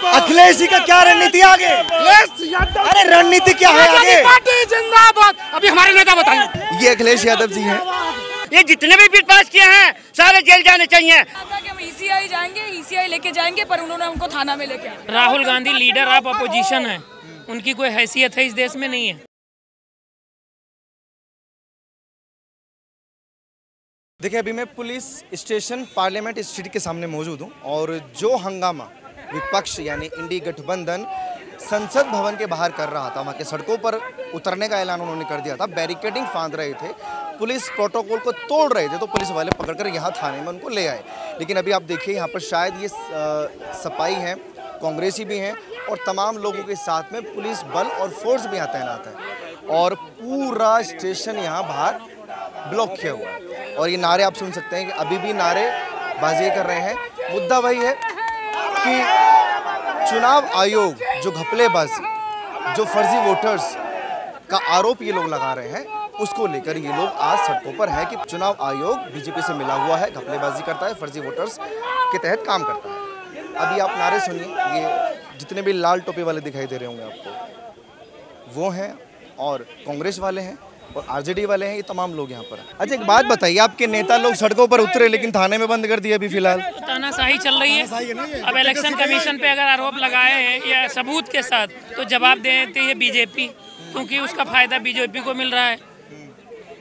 अखिलेश जी का क्या रणनीति आगे? अरे रणनीति क्या है आगे? पार्टी जिंदाबाद। अभी हमारे नेता बताइए। ये अखिलेश यादव जी हैं। ये जितने भी बिल पास किए हैं सारे जेल जाने चाहिए। हम ईसीआई जाएंगे, ईसीआई लेके जाएंगे, पर उन्होंने हमको थाना में लेके आए। Rahul Gandhi leader of opposition है, उनकी कोई हैसियत है इस देश में नहीं है। देखिए, अभी मैं पुलिस स्टेशन पार्लियामेंट स्ट्रीट के सामने मौजूद हूँ और जो हंगामा विपक्ष यानी इंडी गठबंधन संसद भवन के बाहर कर रहा था, वहाँ के सड़कों पर उतरने का ऐलान उन्होंने कर दिया था, बैरिकेडिंग फांद रहे थे, पुलिस प्रोटोकॉल को तोड़ रहे थे, तो पुलिस वाले पकड़कर यहाँ थाने में उनको ले आए। लेकिन अभी आप देखिए यहाँ पर शायद ये सपाई हैं, कांग्रेसी भी हैं और तमाम लोगों के साथ में पुलिस बल और फोर्स भी यहाँ तैनात है और पूरा स्टेशन यहाँ बाहर ब्लॉक किया हुआ है। और ये नारे आप सुन सकते हैं कि अभी भी नारेबाजी कर रहे हैं। मुद्दा वही है कि चुनाव आयोग जो घपलेबाजी, जो फर्जी वोटर्स का आरोप ये लोग लगा रहे हैं, उसको लेकर ये लोग आज सड़कों पर हैं कि चुनाव आयोग बीजेपी से मिला हुआ है, घपलेबाजी करता है, फर्जी वोटर्स के तहत काम करता है। अभी आप नारे सुनिए, ये जितने भी लाल टोपी वाले दिखाई दे रहे होंगे आपको, वो हैं और कांग्रेस वाले हैं और आरजेडी वाले हैं, ये तमाम लोग यहाँ पर हैं। अच्छा, एक बात बताइए, आपके नेता लोग सड़कों पर उतरे लेकिन थाने में बंद कर दिया अभी फिलहाल। तानाशाही चल रही है। अब इलेक्शन कमीशन पे अगर आरोप लगाए हैं या सबूत के साथ, तो जवाब देती है बीजेपी, क्योंकि उसका फायदा बीजेपी को मिल रहा है।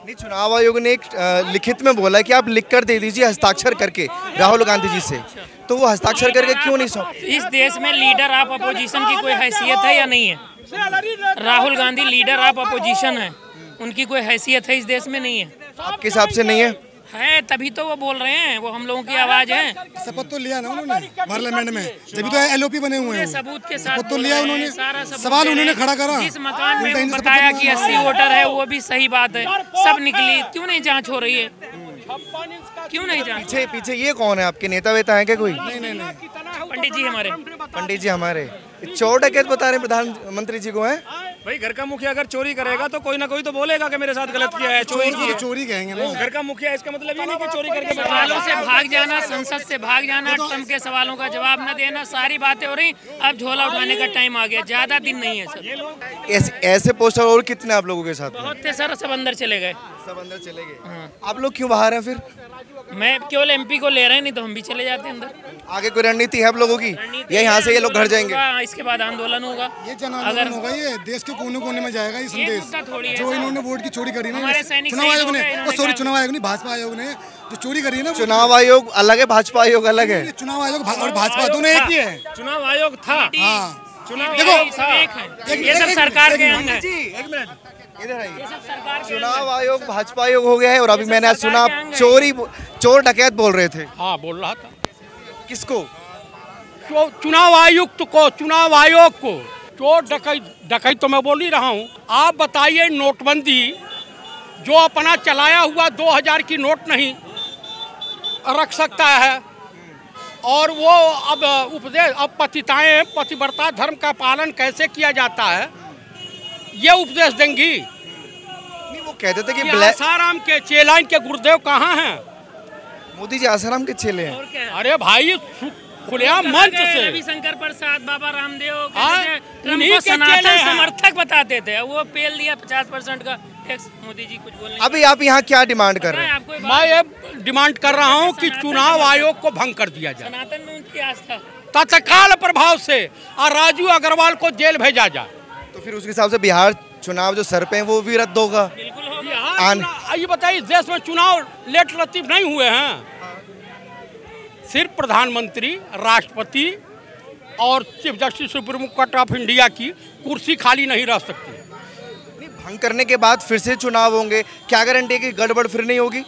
नहीं, चुनाव आयोग ने एक लिखित में बोला कि आप लिख कर दे दीजिए हस्ताक्षर करके राहुल गांधी जी से, तो वो हस्ताक्षर करके क्यों नहीं सौंप? इस देश में लीडर ऑफ अपोजिशन की कोई हैसियत है या नहीं है? Rahul Gandhi leader of opposition है, उनकी कोई हैसियत है इस देश में नहीं है। आपके हिसाब से नहीं है? है, तभी तो वो बोल रहे हैं, वो हम लोगों की आवाज है। शपथ तो लिया ना उन्होंने पार्लियामेंट में, जब तो एलओपी बने हुए हैं। सबूत के साथ तो लिया उन्होंने, सारा सवाल उन्होंने खड़ा करा। जिस मकान में बताया कि 80 वोटर है, वो भी सही बात है, सब निकली, क्यों नहीं जांच हो रही है? क्यों नहीं जांच? पीछे ये कौन है? आपके नेता वेता है क्या कोई? नहीं। पंडित जी हमारे। पंडित जी हमारे चोर डकैत बता रहे हैं प्रधानमंत्री जी को। है भाई, घर का मुखिया अगर चोरी करेगा तो कोई ना कोई तो बोलेगा कि मेरे साथ गलत किया है, चोरी की है। चोरी कहेंगे ना। घर का मुखिया, इसका मतलब ये नहीं कि चोरी करके सवालों से भाग जाना, संसद से भाग जाना, ट्रम्प के सवालों का जवाब न देना, सारी बातें हो रही। अब झोला उठाने का टाइम आ गया, ज्यादा दिन नहीं है सर। ऐसे पोस्टर और कितने आप लोगों के साथ? बहुत थे सर, सब अंदर चले गए। सब अंदर चले गए। आप लोग क्यों बाहर हैं फिर? मैं केवल एमपी को ले रहे हैं, नहीं तो हम भी चले जाते अंदर। आगे कोई रणनीति है आप लोगों की या यहाँ से ये लोग घर जाएंगे? इसके बाद आंदोलन होगा। ये जन आंदोलन होगा, ये देश के कोने कोने में जाएगा ये संदेश। जो इन्होंने वोट की चोरी करी ना चुनाव आयोग ने, सॉरी चुनाव आयोग नहीं, भाजपा आयोग ने जो चोरी करी है ना। चुनाव आयोग अलग है, भाजपा आयोग अलग है। चुनाव आयोग और भाजपा दोनों एक ही है। चुनाव आयोग था, देखो ये सब सरकार के अंग है। एक मिनट, चुनाव आयोग भाजपा आयोग हो गया है। और अभी मैंने आज सुना चोर डकैत बोल रहे थे। हाँ, बोल रहा था। किसको? चुनाव आयुक्त को, चुनाव आयोग को चोर डकैत तो मैं बोल ही रहा हूँ। आप बताइए, नोटबंदी जो अपना चलाया हुआ 2000 की नोट नहीं रख सकता है, और वो अब उपदेश, अब पतिव्रता धर्म का पालन कैसे किया जाता है, ये उपदेश देंगी। नहीं, वो कहते थे कि आसाराम के चेलाइन के गुरुदेव कहाँ हैं? मोदी जी आसाराम के चेले हैं। अरे भाई, खुलेआम मंच से रविशंकर प्रसाद, बाबा रामदेव उन्हीं के सनातन समर्थक बताते थे। वो पेल दिया 50% का टैक्स, मोदी जी कुछ बोलने। अभी आप यहाँ क्या डिमांड कर रहे हैं? मैं ये डिमांड कर रहा हूँ कि चुनाव आयोग को भंग कर दिया जाए सनातन में उनकी आस्था, तत्काल प्रभाव से, और राजू अग्रवाल को जेल भेजा जाए। तो फिर उसके हिसाब से बिहार चुनाव जो सर पे हैं वो भी रद्द होगा। बिल्कुल होगा। ये बताइए, इस देश में चुनाव लेट लतीफ नहीं हुए हैं। सिर्फ प्रधानमंत्री, राष्ट्रपति और chief justice supreme court of India की कुर्सी खाली नहीं रह सकती। भंग करने के बाद फिर से चुनाव होंगे, क्या गारंटी है कि गड़बड़ फिर नहीं होगी?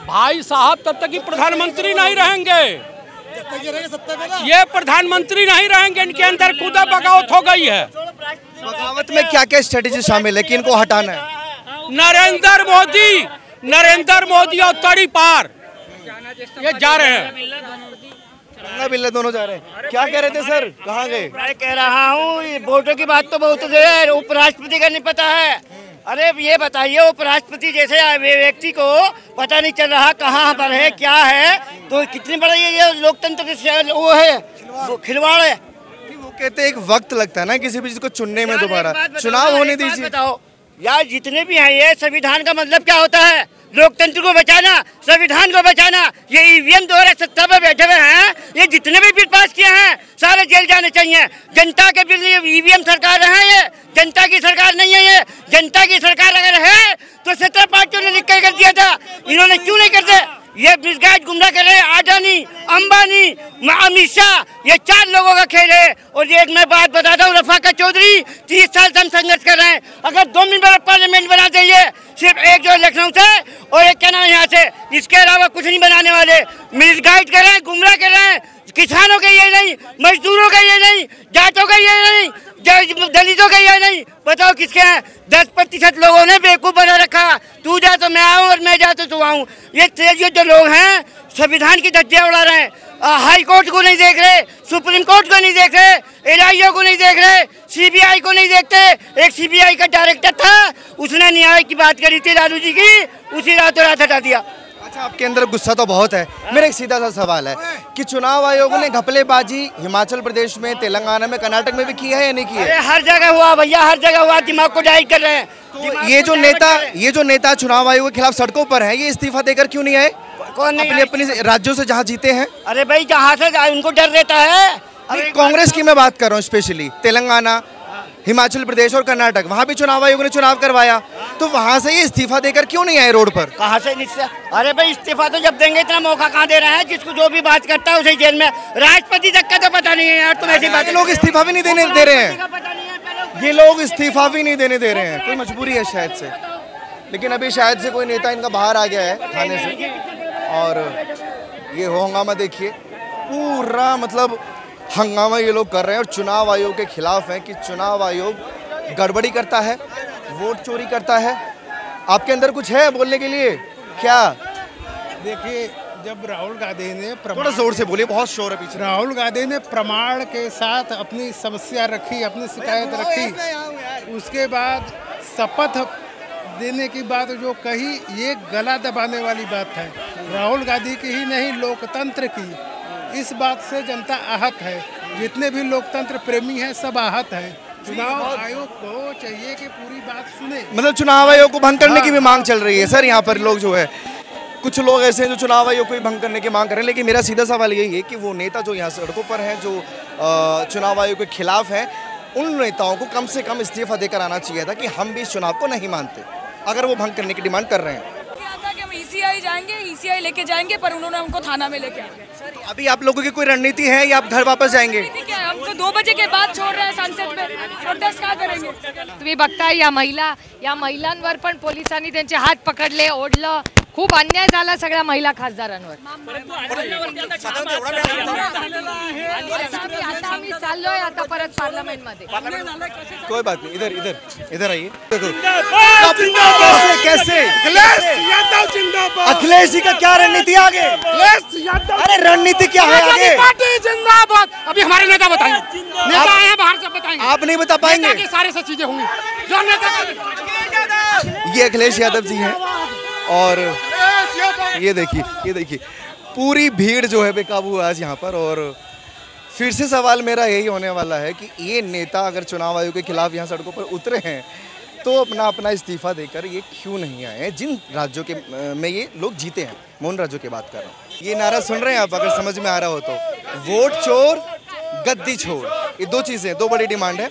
भाई साहब, तब तक ही प्रधानमंत्री नहीं रहेंगे। ये प्रधानमंत्री नहीं रहेंगे, इनके अंदर खुदा बगावत हो गई है। बगावत में क्या क्या स्ट्रेटेजी शामिल है कि इनको हटाना है? नरेंद्र मोदी और तड़ी पार ये जा रहे हैं। बिल्ला दोनों जा रहे हैं। क्या कह रहे थे सर, कहाँ गए? मैं कह रहा हूँ, वोटों की बात तो बहुत है, उपराष्ट्रपति का नहीं पता है। अरे ये बताइए, उपराष्ट्रपति जैसे व्यक्ति को पता नहीं चल रहा कहाँ पर है, क्या है, तो कितनी बड़ा ये लोकतंत्र वो है, वो खिलवाड़ है। वो कहते हैं एक वक्त लगता है ना किसी भी चीज को चुनने में, दोबारा चुनाव होने दीजिए। बताओ यार, जितने भी हैं ये संविधान का मतलब क्या होता है? लोकतंत्र को बचाना, संविधान को बचाना। ये ईवीएम द्वारा सत्ता पर बैठे हुए हैं, ये जितने भी बिल पास किए हैं सारे जेल जाने चाहिए। जनता के बिल, ईवीएम सरकार है, ये जनता की सरकार नहीं है। ये जनता की सरकार अगर है तो 17 पार्टियों ने लिख कर दिया था, इन्होंने क्यों नहीं करते? ये मिसगाइड गुमराह कर रहे हैं। अडानी, अंबानी, अमित शाह, ये 4 लोगों का खेल है। और ये एक मैं बात बताता हूँ, रफाकत चौधरी 30 साल से हम संघर्ष कर रहे हैं। अगर 2 मेंबर पार्लियामेंट बना देंगे, सिर्फ एक जो लखनऊ से और एक क्या नाम यहाँ से, इसके अलावा कुछ नहीं बनाने वाले। मिसगाइड कर रहे हैं, गुमराह कर रहे हैं। किसानों का ये नहीं, मजदूरों का ये नहीं, जाटों का ये नहीं, दलितों का ये नहीं। बताओ किसके हैं? 10% लोगों ने बेवकूफ बना रखा। तू जा तो मैं आऊँ और मैं जा तो तू आऊँ। ये जो लोग हैं संविधान की धज्जियां उड़ा रहे हैं। हाई कोर्ट को नहीं देख रहे, सुप्रीम कोर्ट को नहीं देख रहे, एलआईओ को नहीं देख रहे, सीबीआई को नहीं देखते। एक सीबीआई का डायरेक्टर था, उसने न्याय की बात करी थी लालू जी की, उसी रातों रात हटा दिया। अच्छा, आपके अंदर गुस्सा तो बहुत है। मेरा एक सीधा सा सवाल है कि चुनाव आयोग ने घपलेबाजी हिमाचल प्रदेश में, तेलंगाना में, कर्नाटक में भी की है या नहीं की है? हर जगह हुआ भैया, हर जगह हुआ। दिमाग को डाइट कर रहे हैं। तो ये जो नेता चुनाव आयोग के खिलाफ सड़कों पर है, ये इस्तीफा देकर क्यों नहीं आए? कौन नहीं? अपने राज्यों से जहाँ जीते हैं। अरे भाई, जहाँ से उनको डर रहता है। कांग्रेस की मैं बात कर रहा हूँ, स्पेशली तेलंगाना, हिमाचल प्रदेश और कर्नाटक, वहाँ भी चुनाव आयोग ने चुनाव करवाया, तो वहाँ से ये इस्तीफा देकर क्यों नहीं आए रोड पर? कहाँ से? अरे भाई, इस्तीफा तो जब देंगे इतना मौका कहाँ दे रहे हैं? जिसको जो भी बात करता है उसे जेल में। राष्ट्रपति तक का तो पता नहीं है यार। तुम ऐसी बात, लोग इस्तीफा भी नहीं देने दे रहे हैं। ये लोग इस्तीफा भी नहीं देने दे रहे हैं। कोई मजबूरी है शायद से, लेकिन अभी शायद से कोई नेता इनका बाहर आ गया है थाने से। और ये हंगामा देखिए, पूरा मतलब हंगामा ये लोग कर रहे हैं और चुनाव आयोग के खिलाफ हैं कि चुनाव आयोग गड़बड़ी करता है, वोट चोरी करता है। आपके अंदर कुछ है बोलने के लिए क्या? देखिए, जब राहुल गांधी ने थोड़ा जोर से बोलिए, बहुत शोर है पीछे। राहुल गांधी ने प्रमाण के साथ अपनी समस्या रखी, अपनी शिकायत रखी, उसके बाद शपथ देने की बात जो कही, ये गला दबाने वाली बात है। राहुल गांधी की ही नहीं, लोकतंत्र की। इस बात से जनता आहत है। जितने भी लोकतंत्र प्रेमी हैं सब आहत हैं। चुनाव आयोग को चाहिए कि पूरी बात सुने। मतलब चुनाव आयोग को भंग करने की भी मांग चल रही है सर। यहाँ पर लोग जो है, कुछ लोग ऐसे हैं जो चुनाव आयोग को भी भंग करने की मांग कर रहे हैं। लेकिन मेरा सीधा सवाल यही है कि वो नेता जो यहाँ सड़कों पर हैं, जो चुनाव आयोग के खिलाफ हैं, उन नेताओं को कम से कम इस्तीफा देकर आना चाहिए था कि हम भी इस चुनाव को नहीं मानते, अगर वो भंग करने की डिमांड कर रहे हैं। ईसीआई जाएंगे, ईसीआई लेके जाएंगे, पर उन्होंने हमको थाना में लेके आ गए। अभी आप लोगों की कोई रणनीति है या आप घर वापस जाएंगे? क्या है, हम तो 2 बजे के बाद छोड़ रहे हैं संसद में, प्रोटेस्ट काय करेंगे? तुम्ही बघताय या महिलांवर पण पोलिसांनी त्यांचे हात पकडले, ओढलं. खूप अन्याय झाला सगळ्या महिला खासदारांवर. आता आम्ही चाललोय आता परत पार्लमेंट मध्ये. कोई बात नहीं, इधर आइए। कैसे अखिलेश जी का क्या रणनीति आगे? अरे रणनीति क्या है आगे? पार्टी जिंदाबाद। अभी हमारे नेता बताएंगे, नेता आए हैं बाहर से बताएंगे। आप नहीं बता पाएंगे? सारे सब चीजें होंगी जो नेता। ये अखिलेश यादव जी हैं और ये देखिए पूरी भीड़ जो है बेकाबू आज यहाँ पर। और फिर से सवाल मेरा यही होने वाला है कि ये नेता अगर चुनाव आयोग के खिलाफ यहाँ सड़कों पर उतरे हैं तो अपना इस्तीफा देकर ये क्यों नहीं आए हैं, जिन राज्यों के में ये लोग जीते हैं। मैं उन राज्यों की बात कर रहा हूँ। ये नारा सुन रहे हैं आप, अगर समझ में आ रहा हो तो, वोट चोर गद्दी छोड़। ये 2 चीज़ें, 2 बड़ी डिमांड है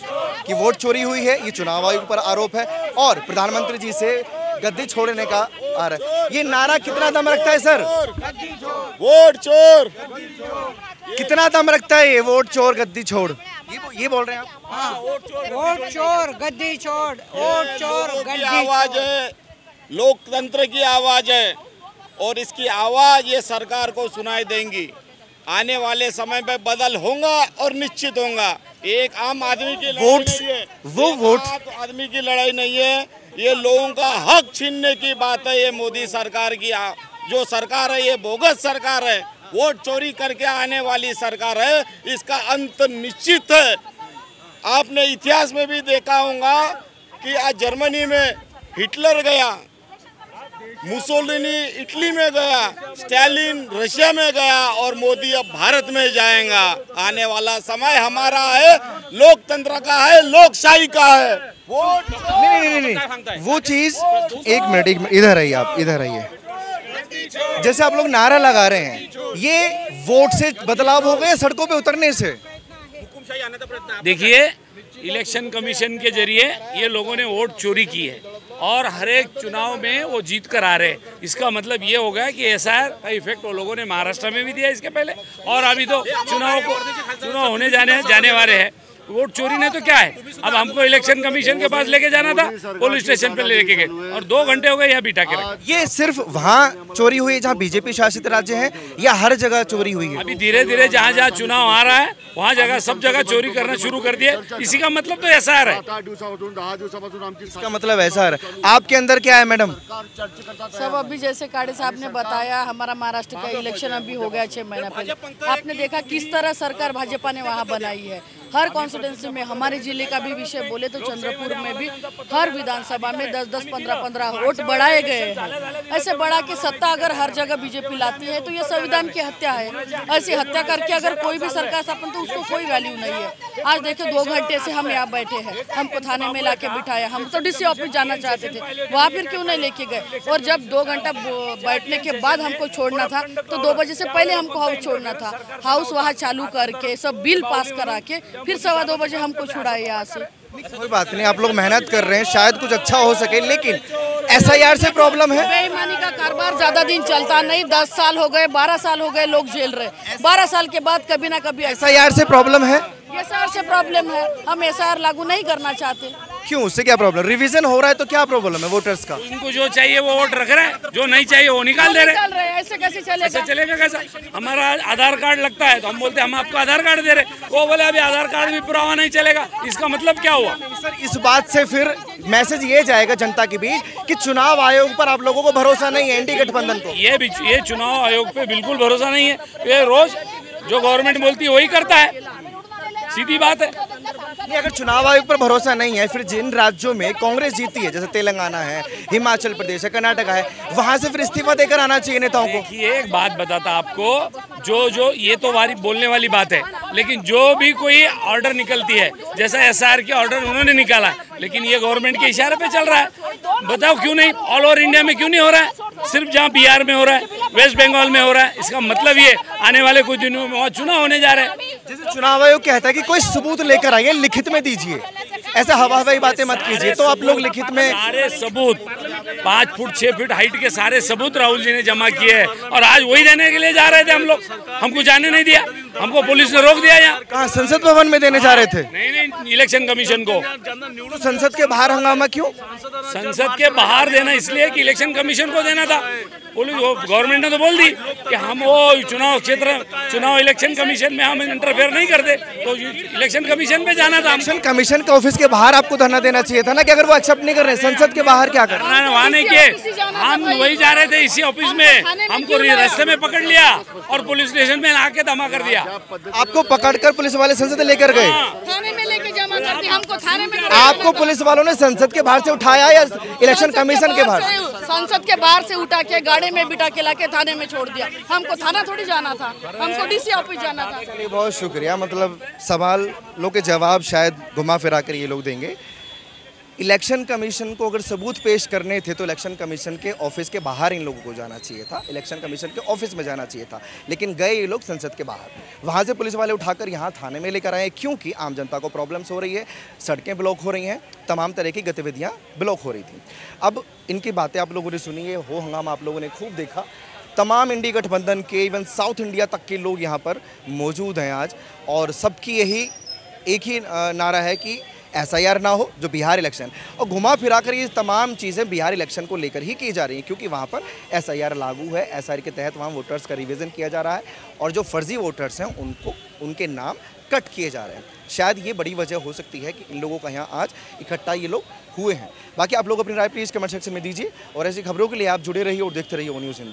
कि वोट चोरी हुई है, ये चुनाव आयोग पर आरोप है, और प्रधानमंत्री जी से गद्दी छोड़ने का आ रहा है। ये नारा कितना दम रखता है सर? वोट चोर कितना दम रखता है ये वोट चोर गद्दी छोड़? ये बोल रहे हैं आप? वोट चोर गद्दी छोड़, वोट चोर गद्दी आवाज है, लोकतंत्र की आवाज है, और इसकी आवाज ये सरकार को सुनाई देंगी। आने वाले समय पे बदल होगा और निश्चित होगा। एक आम आदमी की लड़ाई नहीं है, वो वोट आदमी की लड़ाई नहीं है, ये लोगों का हक छीनने की बात है। ये मोदी सरकार की जो सरकार है, ये बोगस सरकार है, वोट चोरी करके आने वाली सरकार है। इसका अंत निश्चित है। आपने इतिहास में भी देखा होगा कि आज जर्मनी में हिटलर गया, मुसोलिनी इटली में गया, स्टालिन रशिया में गया और मोदी अब भारत में जाएगा। आने वाला समय हमारा है, लोकतंत्र का है, लोकशाही का है। वोट नहीं, वो चीज एक मिनट इधर आइए, आप इधर आइए। जैसे आप लोग नारा लगा रहे हैं, ये वोट से बदलाव हो गया सड़कों पे उतरने से? देखिए, इलेक्शन कमीशन के जरिए ये लोगों ने वोट चोरी की है और हर एक चुनाव में वो जीत कर आ रहे हैं। इसका मतलब ये हो गया कि एसआईआर का इफेक्ट वो लोगों ने महाराष्ट्र में भी दिया इसके पहले, और अभी तो चुनाव होने जाने वाले हैं। वोट चोरी ने तो क्या है, अब हमको इलेक्शन कमीशन के पास लेके जाना था, पुलिस स्टेशन पे लेके गए और 2 घंटे हो गए यहाँ बिठा के रखे। ये सिर्फ वहाँ चोरी हुई है जहाँ बीजेपी शासित राज्य है, या हर जगह चोरी हुई है? अभी धीरे धीरे जहाँ जहाँ चुनाव आ रहा है वहाँ जगह सब जगह चोरी करना शुरू कर दिए। इसी का मतलब तो एसआईआर है। इसका मतलब एसआईआर। आपके अंदर क्या है मैडम? सब अभी जैसे काड़े साहब ने बताया, हमारा महाराष्ट्र का इलेक्शन अभी हो गया 6 महीना पहले। आपने देखा किस तरह सरकार भाजपा ने वहाँ बनाई है। हर कॉन्स्टिट्यूंसी में, हमारे जिले का भी विषय बोले तो चंद्रपुर में भी हर विधानसभा में 10-10, 15-15 वोट बढ़ाए गए हैं। ऐसे बढ़ा के सत्ता अगर हर जगह बीजेपी लाती है तो ये संविधान की हत्या है। ऐसी हत्या करके अगर कोई भी सरकार स्थापन, तो उसको कोई वैल्यू नहीं है। आज देखिए 2 घंटे से हम यहाँ बैठे हैं, हमको थाने में लाके बिठाया। हम तो डीसी ऑफिस जाना चाहते थे, वहाँ फिर क्यों नहीं लेके गए? और जब 2 घंटा बैठने के बाद हमको छोड़ना था तो 2 बजे से पहले हमको हाउस छोड़ना था। हाउस वहाँ चालू करके सब बिल पास करा के फिर 2:15 बजे हमको छुड़ाए यहाँ से। कोई बात नहीं, आप लोग मेहनत कर रहे हैं, शायद कुछ अच्छा हो सके, लेकिन एसआईआर से प्रॉब्लम है। बेईमानी का कारोबार ज्यादा दिन चलता नहीं। 10 साल हो गए, 12 साल हो गए, लोग जेल रहे। 12 साल के बाद कभी ना कभी एसआईआर से प्रॉब्लम है। एसआईआर से प्रॉब्लम है, हम एसआईआर लागू नहीं करना चाहते। क्यों, उससे क्या प्रॉब्लम? रिवीजन हो रहा है तो क्या प्रॉब्लम है वोटर्स का? इनको जो चाहिए वो वोट रख रहे हैं, जो नहीं चाहिए वो निकाल दे रहे हैं। ऐसे कैसे चलेगा? ऐसे चलेगा कैसा? हमारा आधार कार्ड लगता है तो हम बोलते हैं हम आपको आधार कार्ड दे रहे, वो बोले अभी आधार कार्ड भी पुरावा नहीं चलेगा। इसका मतलब क्या हुआ? सर, इस बात से फिर मैसेज ये जाएगा जनता के बीच कि चुनाव आयोग पर आप लोगों को भरोसा नहीं है, एनडीए गठबंधन को। ये चुनाव आयोग पे बिल्कुल भरोसा नहीं है। ये रोज जो गवर्नमेंट बोलती है वही करता है, सीधी बात है। नहीं, अगर चुनाव आयोग पर भरोसा नहीं है, फिर जिन राज्यों में कांग्रेस जीती है, जैसे तेलंगाना है, हिमाचल प्रदेश है, कर्नाटका है, वहां से फिर इस्तीफा देकर आना चाहिए नेताओं को। देखिए, एक बात बताता आपको, जो ये तो बोलने वाली बात है, लेकिन जो भी कोई ऑर्डर निकलती है, जैसा एसआईआर के ऑर्डर उन्होंने निकाला, लेकिन ये गवर्नमेंट के इशारे पे चल रहा है। बताओ क्यों नहीं? ऑल ओवर इंडिया में क्यों नहीं हो रहा है? सिर्फ जहाँ बिहार में हो रहा है, वेस्ट बंगाल में हो रहा है। इसका मतलब ये आने वाले कुछ दिनों में वहाँ चुनाव होने जा रहे हैं। जैसे चुनाव आयोग कहता है कि कोई सबूत लेकर आइए, लिखित में दीजिए, ऐसा हवा हवाई बातें मत कीजिए। तो आप लोग लिखित में सारे सबूत 5 फुट 6 फीट हाइट के सारे सबूत राहुल जी ने जमा किए हैं, और आज वही देने के लिए जा रहे थे हम लोग। हमको जाने नहीं दिया, हमको पुलिस ने रोक दिया। यहाँ कहाँ? संसद भवन में देने जा रहे थे? नहीं, इलेक्शन कमीशन को। तो संसद के बाहर हंगामा क्यों? संसद के बाहर देना इसलिए कि इलेक्शन कमीशन को देना था। पुलिस गवर्नमेंट ने तो बोल दी कि हम वो चुनाव इलेक्शन कमीशन में हम इंटरफेयर नहीं करते, तो इलेक्शन कमीशन पे जाना था। इलेक्शन कमीशन के ऑफिस के बाहर आपको धरना देना चाहिए था ना, कि अगर वो एक्सेप्ट नहीं कर रहे, संसद के बाहर क्या कर रहे? वहाँ नहीं किए, हम वही जा रहे थे इसी ऑफिस में, हमको रास्ते में पकड़ लिया और पुलिस स्टेशन में आके धमा कर दिया। आपको पकड़कर पुलिस वाले संसद लेकर गए? थाने में लेके जमा कर दिया हमको। थाने में आपको पुलिस वालों ने संसद के बाहर से उठाया या इलेक्शन कमीशन के बाहर? संसद के बाहर से उठा के गाड़ी में बिठा के लाके थाने में छोड़ दिया। हमको थाना थोड़ी जाना था, हमको डीसी ऑफिस जाना था। चलिए, बहुत शुक्रिया। मतलब सवालों के जवाब शायद घुमा फिरा कर ये लोग देंगे। इलेक्शन कमीशन को अगर सबूत पेश करने थे तो इलेक्शन कमीशन के ऑफिस के बाहर इन लोगों को जाना चाहिए था, इलेक्शन कमीशन के ऑफिस में जाना चाहिए था, लेकिन गए ये लोग संसद के बाहर। वहाँ से पुलिस वाले उठाकर यहाँ थाने में लेकर आए, क्योंकि आम जनता को प्रॉब्लम्स हो रही है, सड़कें ब्लॉक हो रही हैं, तमाम तरह की गतिविधियाँ ब्लॉक हो रही थी। अब इनकी बातें आप लोगों ने सुनी है, हो हंगामा आप लोगों ने खूब देखा। तमाम इंडी गठबंधन के, इवन साउथ इंडिया तक के लोग यहाँ पर मौजूद हैं आज, और सबकी यही एक ही नारा है कि एसआईआर ना हो, जो बिहार इलेक्शन, और घुमा फिरा कर ये तमाम चीज़ें बिहार इलेक्शन को लेकर ही की जा रही हैं, क्योंकि वहाँ पर एसआईआर लागू है। एसआईआर के तहत वहाँ वोटर्स का रिवीजन किया जा रहा है, और जो फर्जी वोटर्स हैं उनके नाम कट किए जा रहे हैं। शायद ये बड़ी वजह हो सकती है कि इन लोगों का यहाँ आज इकट्ठा ये लोग हुए हैं। बाकी आप लोग अपनी राय प्लीज़ कमेंट सेक्शन में दीजिए, और ऐसी खबरों के लिए आप जुड़े रहिए और देखते रहिए वो न्यूज़ हिंदी।